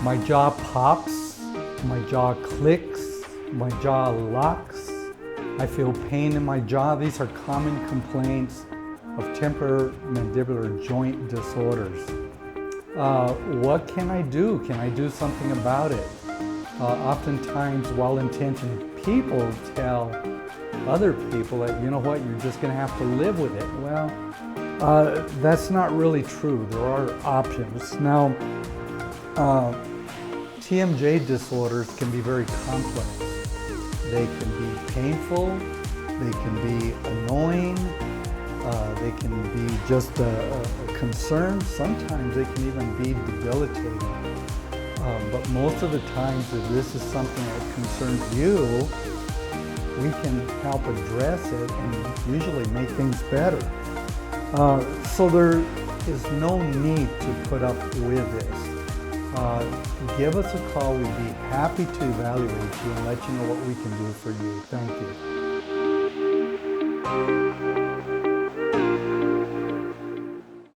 My jaw pops, my jaw clicks, my jaw locks. I feel pain in my jaw. These are common complaints of temporomandibular joint disorders. What can I do? Can I do something about it? Oftentimes, well-intentioned people tell other people that, you know what, you're just going to have to live with it. Well, that's not really true. There are options. Now, TMJ disorders can be very complex. They can be painful, they can be annoying, they can be just a concern. Sometimes they can even be debilitating. But most of the times, if this is something that concerns you, we can help address it and usually make things better. So there is no need to put up with this. Give us a call. We'd be happy to evaluate you and let you know what we can do for you. Thank you.